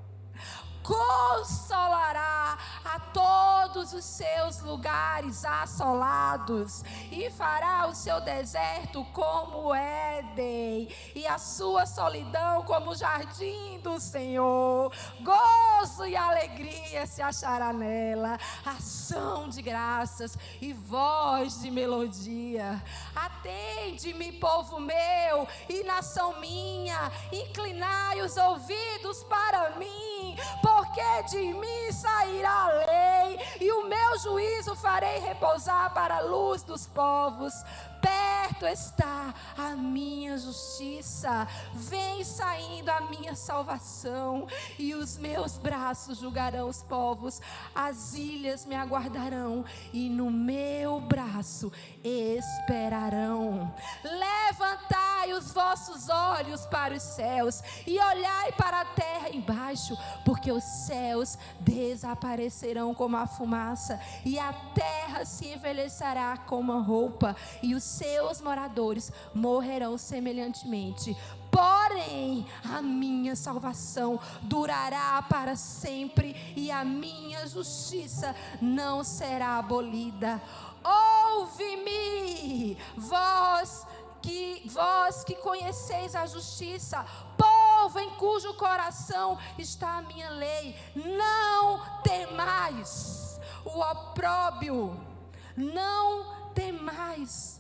consolará a todos os seus lugares assolados, e fará o seu deserto como Éden, e a sua solidão como o jardim do Senhor. Gozo e alegria se achará nela, ação de graças e voz de melodia. Atende-me, povo meu, e nação minha, inclinai os ouvidos para mim, porque de mim sairá a lei, e o meu juízo farei repousar para a luz dos povos. Perto está a minha justiça, vem saindo a minha salvação, e os meus braços julgarão os povos. As ilhas me aguardarão, e no meu braço esperarão. Levantai os vossos olhos para os céus, e olhai para a terra embaixo, porque os céus desaparecerão como a fumaça, e a terra se envelhecerá como a roupa, e os seus moradores morrerão semelhantemente. Porém, a minha salvação durará para sempre, e a minha justiça não será abolida. Ouve-me, vós que conheceis a justiça, povo em cujo coração está a minha lei. Não temais o opróbrio, não temais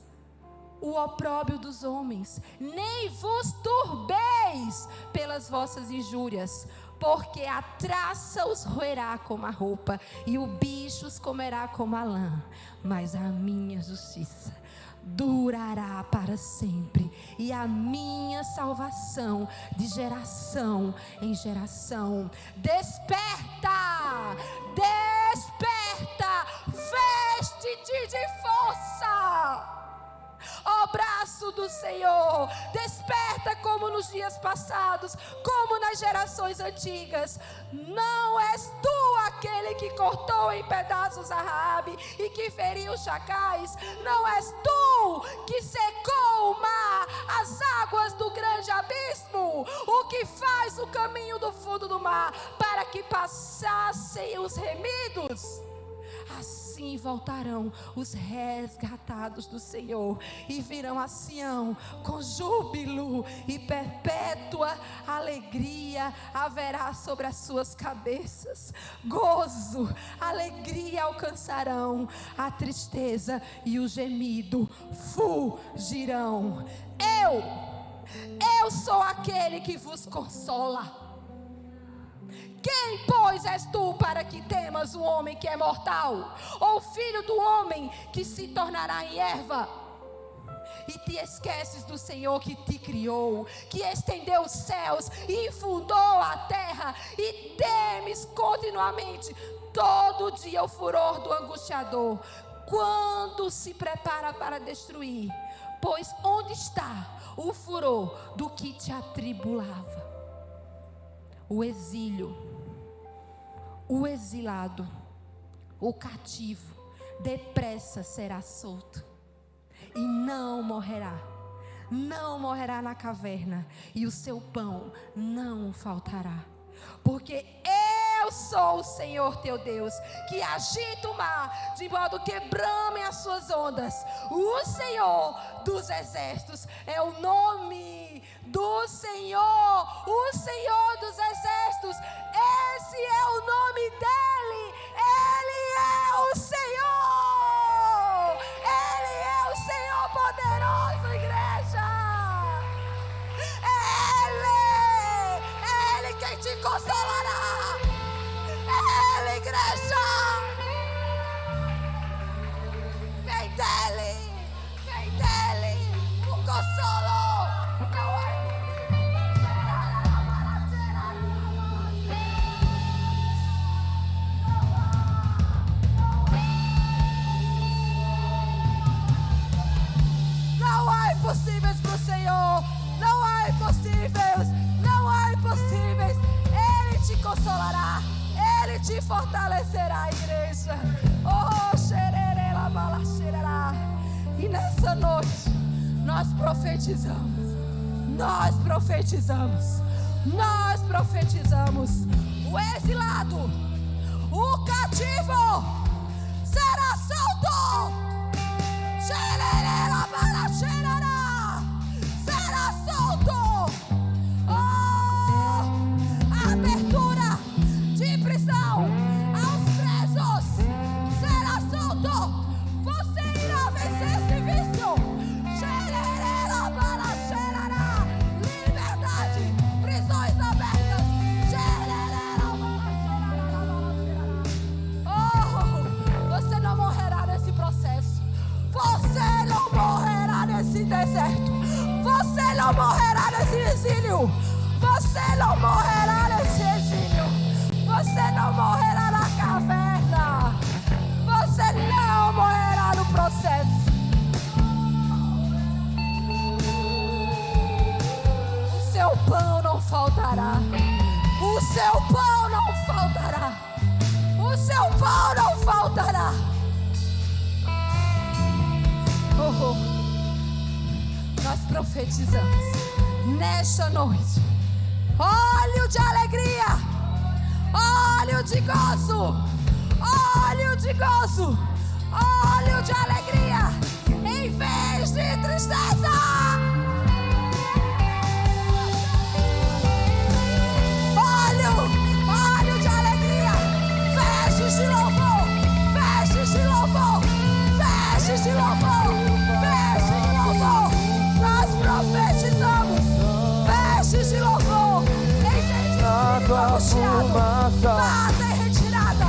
o opróbrio dos homens, nem vos turbeis pelas vossas injúrias, porque a traça os roerá como a roupa, e o bicho os comerá como a lã. Mas a minha justiça durará para sempre, e a minha salvação de geração em geração. Desperta, desperta, veste-te de força, ó braço do Senhor, desperta como nos dias passados, como nas gerações antigas. Não és tu aquele que cortou em pedaços a Raabe e que feriu os chacais? Não és tu que secou o mar, as águas do grande abismo, o que faz o caminho do fundo do mar, para que passassem os remidos? Assim voltarão os resgatados do Senhor, e virão a Sião com júbilo, e perpétua alegria haverá sobre as suas cabeças. Gozo, alegria alcançarão, a tristeza e o gemido fugirão. Eu sou aquele que vos consola. Quem, pois, és tu para que temas o homem que é mortal, ou o filho do homem que se tornará em erva? E te esqueces do Senhor que te criou, que estendeu os céus e fundou a terra, e temes continuamente todo dia o furor do angustiador, quando se prepara para destruir. Pois onde está o furor do que te atribulava? O exílio, o exilado, o cativo, depressa será solto, e não morrerá na caverna, e o seu pão não faltará. Porque eu sou o Senhor teu Deus, que agita o mar, de modo que bramem as suas ondas. O Senhor dos exércitos é o nome do Senhor, o Senhor dos exércitos, esse é o nome dele. Ele é o Senhor, ele é o Senhor poderoso, igreja. Ele quem te consolará, ele, igreja. Vem dele, o consolo. impossíveis para o Senhor. Não há impossíveis. Não há impossíveis. Ele te consolará. Ele te fortalecerá, igreja. Oh, xererela, bala, xererá. E nessa noite, nós profetizamos. Nós profetizamos. Nós profetizamos. O exilado, o cativo, será solto. Xererela, bala, xererá. Será solto. Oh, abertura de prisão aos presos será solto. Você irá vencer esse vício. Xererela, bala, xererá. Liberdade, prisões abertas. Xererela, bala, xererá. Oh, você não morrerá nesse processo. Você não morrerá nesse deserto. Você não morrerá nesse exílio. Você não morrerá nesse exílio. Você não morrerá na caverna. Você não morrerá no processo. O seu pão não faltará. O seu pão não faltará. O seu pão não faltará. Oh, nós profetizamos nesta noite óleo de alegria, óleo de gozo, óleo de gozo, óleo de alegria, em vez de tristeza. Óleo de alegria, vestes de louvor, vestes de louvor, vestes de louvor, vestes de louvor. Nós profetizamos vestes de louvor, em vez de espírito angustiado, mata em retirada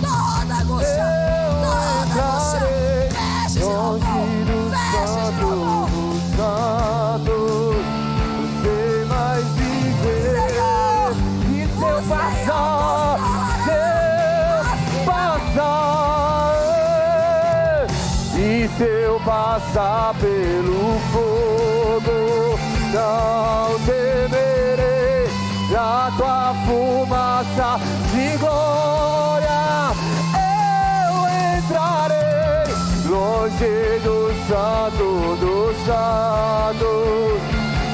toda angústia, toda angústia. Vestes de louvor, vestes de louvor. Você mais viver, e seu passar, seu passar, e seu passar pelo fogo, não temerei a tua fumaça de glória. Eu entrarei longe do santo dos santos,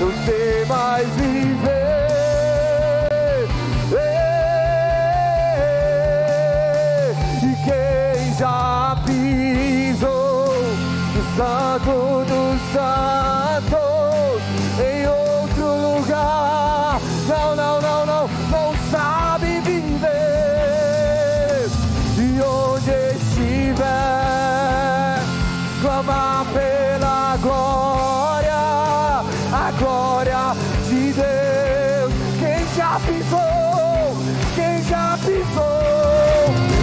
não sei mais viver. E quem já pisou no santo dos santos em outro lugar, não sabe viver. E onde estiver, clamar pela glória, a glória de Deus. Quem já pisou,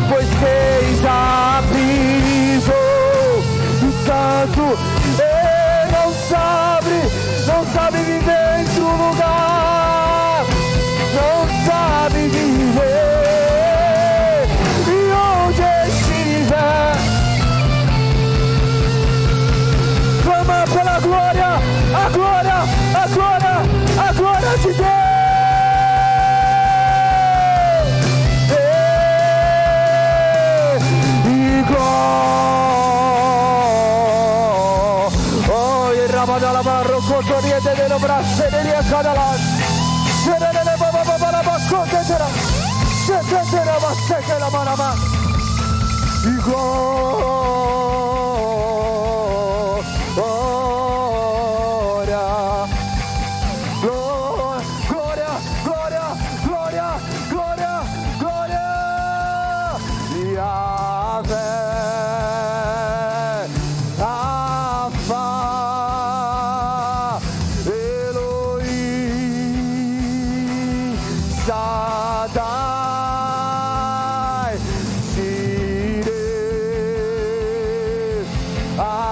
pois quem já pisou no santo, não sabe viver em outro lugar, não sabe viver. E onde estiver, clama pela glória, a glória, a glória, a glória de Deus. E glória, barro, cotoria de no brasseria cada lado. Serene baba bascotera. Setera baseca la manama. E glória, glória, glória, glória, glória. E a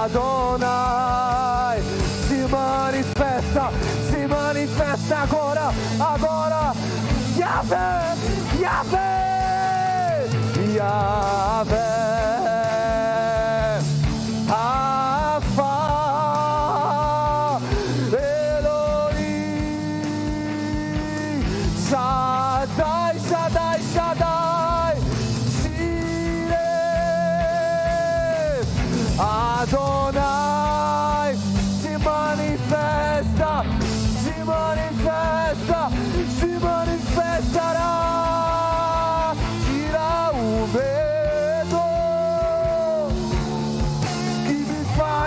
Adonai, se manifesta agora, Yahvé, Yahvé, Yahvé, Rafa,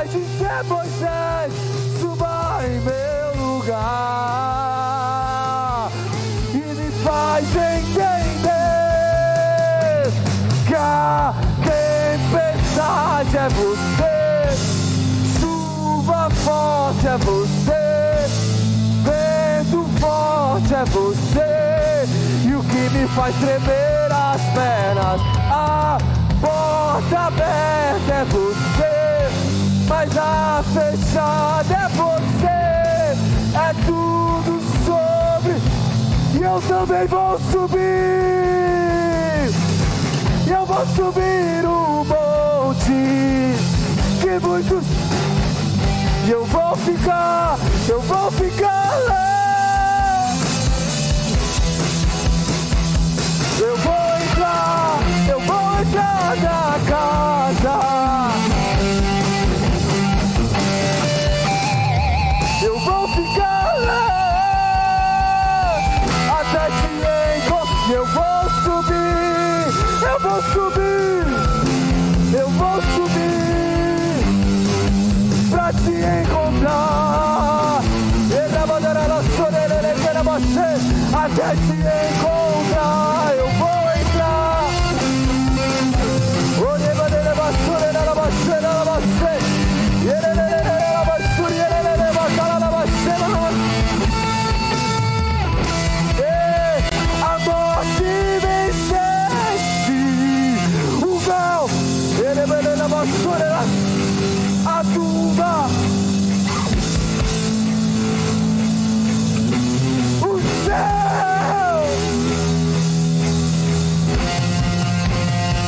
vai dizer, Moisés, suba em meu lugar e me faz entender que a tempestade é você, chuva forte é você, vento forte é você, e o que me faz tremer as pernas, a porta aberta é você, mas a fechada é você, é tudo sobre, e eu também vou subir, e eu vou subir o monte, que muitos, e eu vou ficar lá. Eu vou entrar na casa. Eu vou ficar lá até te encontrar. Eu vou subir, eu vou subir, eu vou subir pra te encontrar. Até te encontrar, eu vou entrar. A morte venceste, o véu, a tumba, o céu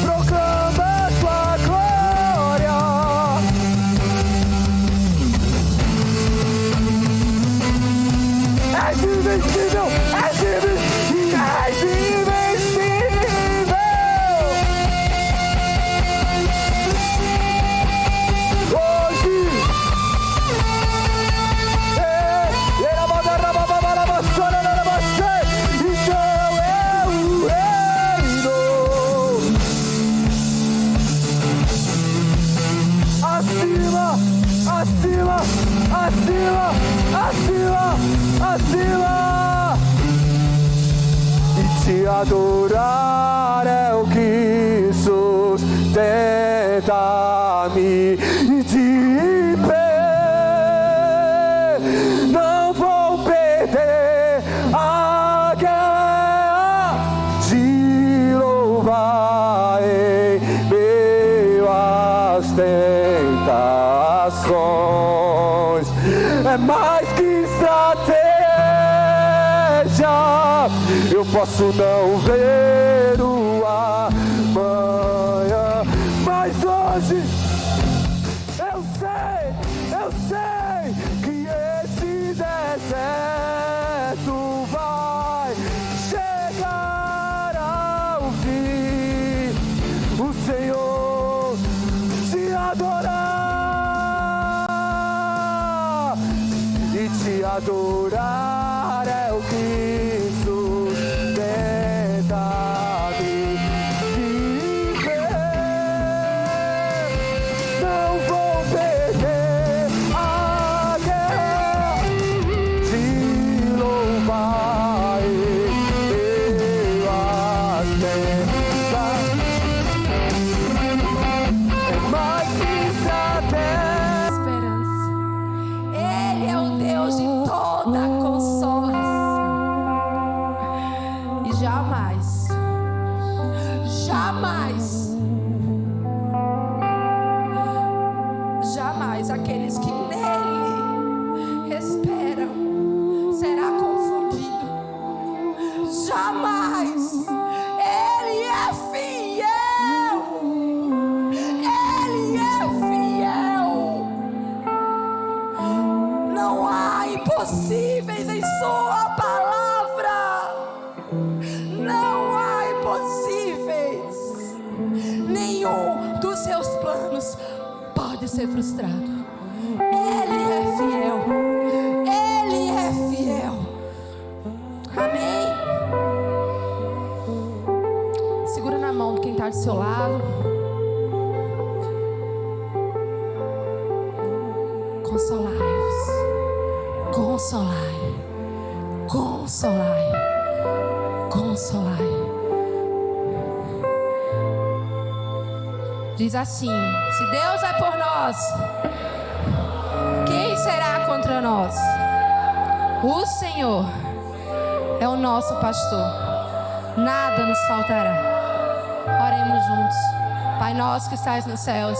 proclama tua glória. És invencível, és invencível. Hoje, então eu reino. Acima, acima, acima, acima, acima. E te adorar é o que sustenta-me de pé. Não vou perder a guerra de louvar em meio às tentações. É mais que estratégia. Eu posso não ver o amanhã, mas hoje eu sei que esse deserto vai chegar ao fim. O Senhor te adorar, e te adorar é o que sustenta-me de pé. Não vou perder a guerra de louvar em meio às tentações. É mais que estratégia. Esperança. Ele é o Deus de toda consolação. E jamais, aqueles que nele esperam será confundido. Jamais. Ele é fiel. Ele é fiel. Não há impossíveis em sua palavra. Não há impossíveis. Nenhum dos seus planos pode ser frustrado. Ele é fiel. Ele é fiel. Amém? Segura na mão de quem está do seu lado. Consolai-vos, consolai, consolai, consolai. Diz assim: se Deus é por nós, quem será contra nós? O Senhor é o nosso pastor, nada nos faltará. Oremos juntos. Pai nosso que estás nos céus,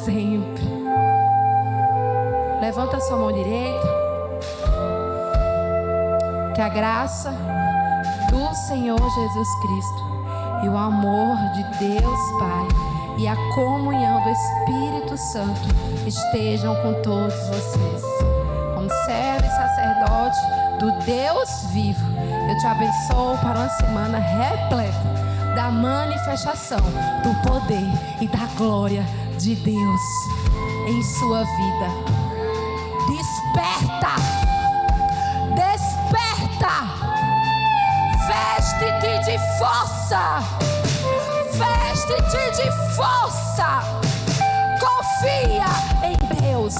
sempre. Levanta a sua mão direita. Que a graça do Senhor Jesus Cristo e o amor de Deus Pai e a comunhão do Espírito Santo estejam com todos vocês. Como servo e sacerdote do Deus vivo, eu te abençoo para uma semana repleta da manifestação do poder e da glória de Deus em sua vida. Desperta! Desperta! Veste-te de força! Veste-te de força! Confia em Deus!